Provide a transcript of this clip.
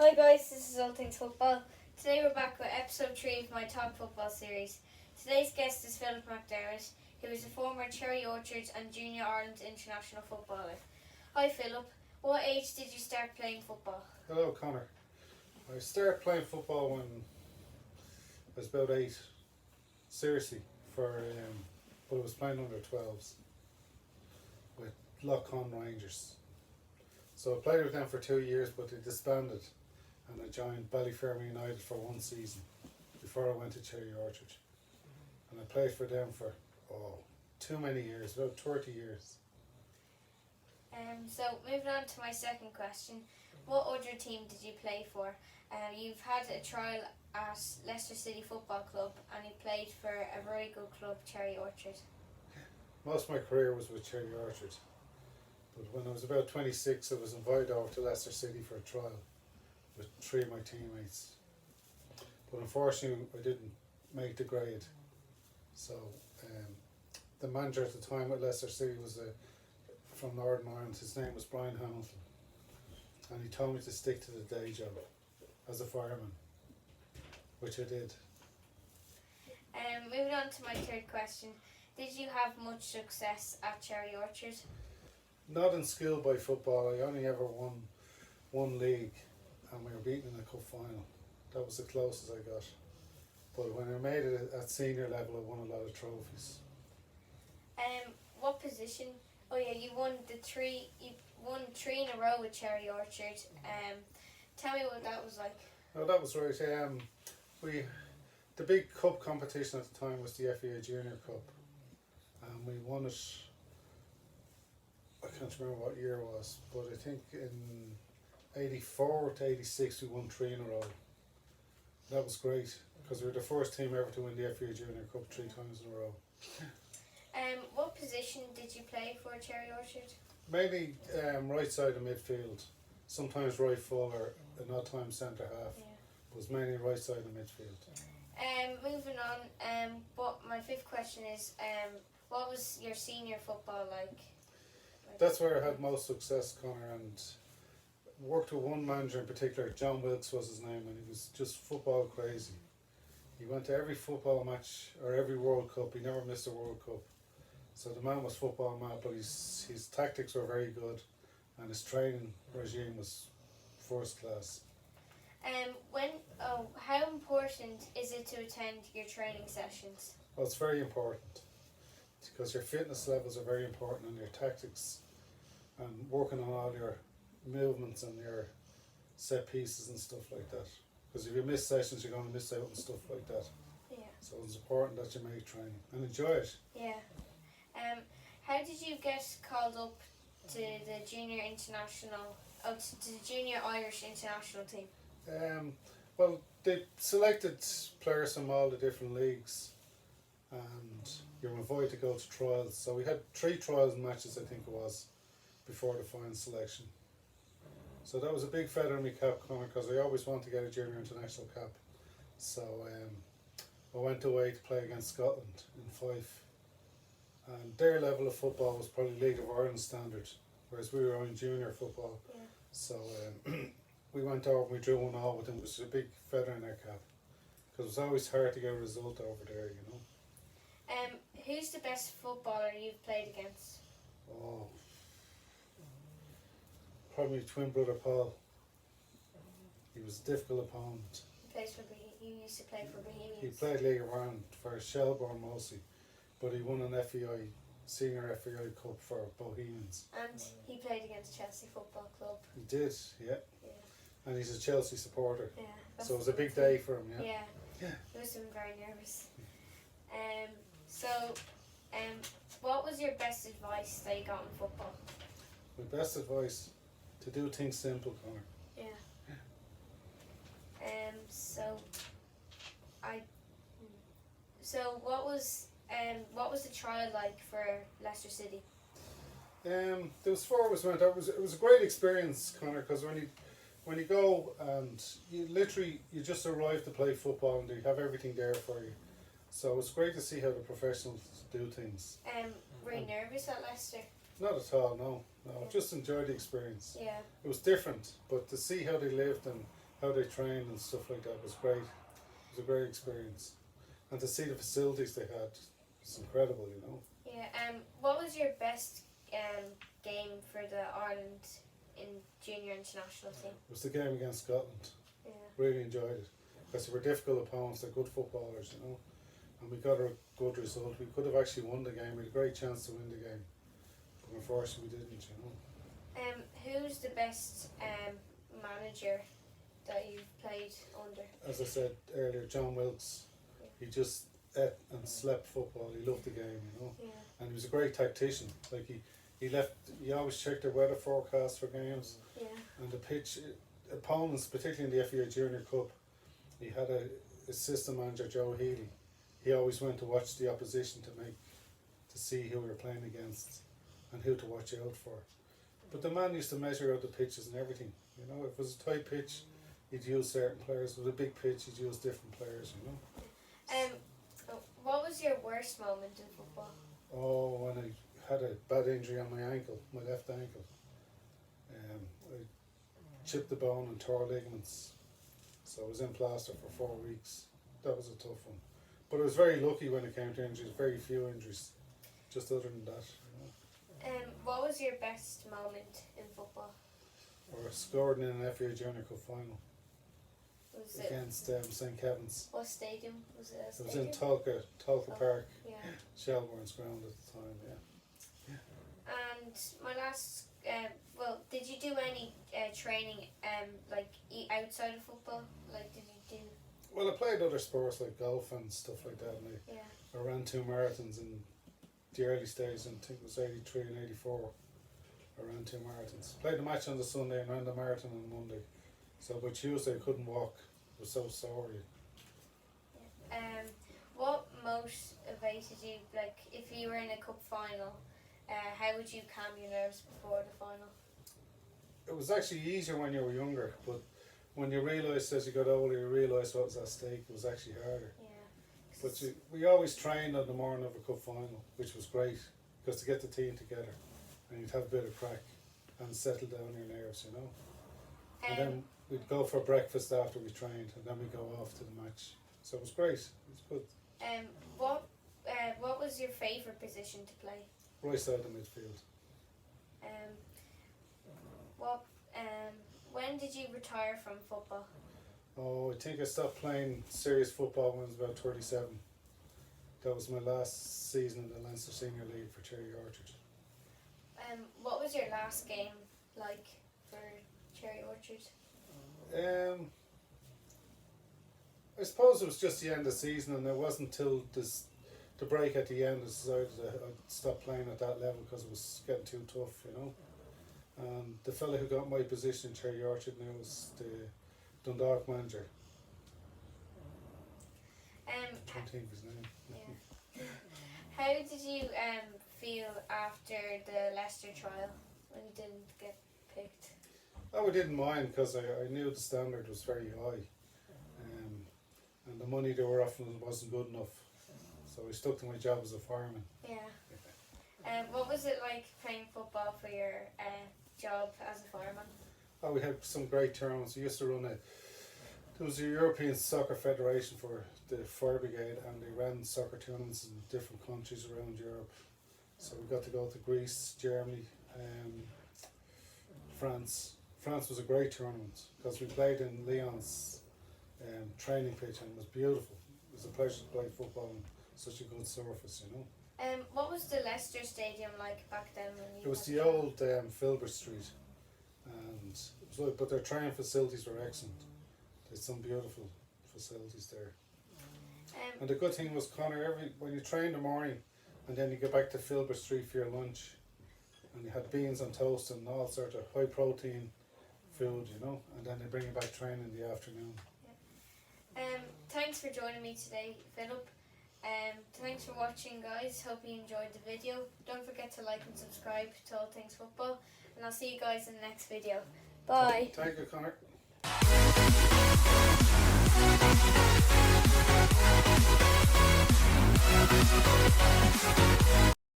Hi guys, this is All Things Football. Today we're back with episode 3 of my Talk Football series. Today's guest is Philip McDermott, who is a former Cherry Orchards and Junior Ireland international footballer. Hi Philip, what age did you start playing football? Hello, Connor. I started playing football when I was about 8. Seriously, but I was playing under 12s with Lough Rangers. So I played with them for 2 years, but they disbanded, and I joined Ballyfermot United for 1 season before I went to Cherry Orchard. And I played for them for too many years, about 30 years. So moving on to my second question, what other team did you play for? You've had a trial at Leicester City Football Club, and you played for a very good club, Cherry Orchard. Most of my career was with Cherry Orchard. But when I was about 26, I was invited over to Leicester City for a trial with 3 of my teammates. But unfortunately, I didn't make the grade. So the manager at the time at Leicester City was from Northern Ireland. His name was Brian Hamilton. And he told me to stick to the day job as a fireman, which I did. Moving on to my third question, did you have much success at Cherry Orchard? Not in school by football. I only ever won one league, and we were beaten in the cup final. That was the closest I got. But when I made it at senior level, I won a lot of trophies. What position? Oh yeah, you won 3 in a row with Cherry Orchard. Tell me what that was like. Oh, that was right. The big cup competition at the time was the FEA Junior Cup, and we won it. I can't remember what year it was, but I think in 84 to 86 we won 3 in a row. That was great because we were the first team ever to win the FA Junior Cup 3 times in a row. What position did you play for Cherry Orchard? Mainly right side of midfield, sometimes right full or an odd time centre half. Yeah. But it was mainly right side of midfield. Moving on, but my fifth question is, what was your senior football like? That's where I had most success, Connor, and worked with one manager in particular. John Wilkes was his name, and he was just football crazy. He went to every football match or every World Cup. He never missed a World Cup. So the man was football mad, but his tactics were very good, and his training regime was first class. How important is it to attend your training sessions? Well, it's very important because your fitness levels are very important, and your tactics, and working on all your movements and your set pieces and stuff like that. Because if you miss sessions, you're going to miss out on stuff like that. Yeah. So it's important that you make training and enjoy it. Yeah. How did you get called up to the junior international, to the junior Irish international team? Well, they selected players from all the different leagues, and you're invited to go to trials. So we had 3 trials matches, I think it was, before the final selection. So that was a big feather in my cap, Connor, because I always wanted to get a junior international cap. So I went away to play against Scotland in Fife. And their level of football was probably League of Ireland standard, whereas we were on junior football. Yeah. So we went over and we drew 1-1 with them, which was a big feather in our cap. Because it was always hard to get a result over there, you know. Who's the best footballer you've played against? Oh, probably twin brother Paul. He was a difficult opponent. He used to play for Bohemians. He played League of Ireland for Shelbourne mostly, but he won an FEI, senior FEI Cup for Bohemians. And he played against Chelsea Football Club. He did, yeah. And he's a Chelsea supporter. Yeah. So it was a big day for him, yeah. Yeah. He must have been very nervous. What was your best advice that you got in football? My best advice, to do things simple, Connor. Yeah. What was the trial like for Leicester City? There was 4 of us went. It was a great experience, Connor, because when you go and you just arrive to play football and they have everything there for you. So it's great to see how the professionals do things. Were you nervous at Leicester? Not at all, no. Just enjoyed the experience. Yeah. It was different, but to see how they lived and how they trained and stuff like that was great. It was a great experience. And to see the facilities they had, it's incredible, you know. Yeah. What was your best game for the Ireland in junior international team? It was the game against Scotland. Yeah. Really enjoyed it. Because they were difficult opponents, they're good footballers, you know. And we got a good result. We could have actually won the game. We had a great chance to win the game. But unfortunately we didn't, you know. Who's the best manager that you've played under? As I said earlier, John Wilkes, he just ate and slept football. He loved the game, you know. Yeah. And he was a great tactician. Like he always checked the weather forecast for games. Yeah. And the pitch, opponents, particularly in the FA Junior Cup, he had a assistant manager, Joe Healy. He always went to watch the opposition to see who we were playing against and who to watch out for. But the man used to measure out the pitches and everything. You know, if it was a tight pitch, he'd use certain players. If it was a big pitch, he'd use different players, you know. What was your worst moment in football? Oh, when I had a bad injury on my ankle, my left ankle. I chipped the bone and tore ligaments. So I was in plaster for 4 weeks. That was a tough one. But I was very lucky when it came to injuries, very few injuries. Just other than that, you know. What was your best moment in football? Or scored in an FA Junior Cup final Was it against St Kevin's. what stadium? Was it a It was stadium? in Tolka Park, Yeah. Shelbourne's ground at the time, yeah. And my last, did you do any training outside of football? Like, did you do? Well, I played other sports like golf and stuff like that, and Yeah. I ran 2 marathons in the early stages, and I think it was 83 and 84. I ran 2 marathons. Played the match on the Sunday and ran the marathon on Monday. So by Tuesday I couldn't walk. I was so sore. What motivated you? Like, if you were in a cup final, how would you calm your nerves before the final? It was actually easier when you were younger, but when you realised as you got older, you realised what was at stake. It was actually harder. Yeah. But we always trained on the morning of a cup final, which was great, because to get the team together and you'd have a bit of crack and settle down your nerves, you know. And then we'd go for breakfast after we trained, and then we'd go off to the match. So it was great. It was good. What was your favourite position to play? Right side of midfield. When did you retire from football? Oh, I think I stopped playing serious football when I was about 37. That was my last season in the Leicester Senior League for Cherry Orchard. What was your last game like for Cherry Orchard? I suppose it was just the end of the season, and it wasn't till the break at the end I decided I'd stop playing at that level because it was getting too tough, you know. And the fella who got my position in Cherry Orchard now was the Dundalk manager. I can't think of his name. Yeah. How did you feel after the Leicester trial when you didn't get picked? Oh, I didn't mind because I knew the standard was very high, and the money they were offering wasn't good enough. So I stuck to my job as a fireman. Yeah. What was it like playing football for your job as a fireman? Oh, we had some great tournaments. We used to run there was a European Soccer Federation for the fire brigade, and they ran soccer tournaments in different countries around Europe. So we got to go to Greece, Germany, France. France was a great tournament because we played in Lyon's training pitch, and it was beautiful. It was a pleasure to play football on such a good surface, you know. What was the Leicester Stadium like back then when you? It was the old Filbert Street, and it was like, but their training facilities were excellent. They had some beautiful facilities there. And the good thing was, Connor, when you train in the morning, and then you go back to Filbert Street for your lunch, and you had beans on toast and all sorts of high protein food, you know, and then they bring you back training in the afternoon. Thanks for joining me today, Philip. Thanks for watching, guys. Hope you enjoyed the video. Don't forget to like and subscribe to All Things Football, and I'll see you guys in the next video. Bye. Thank you, Connor.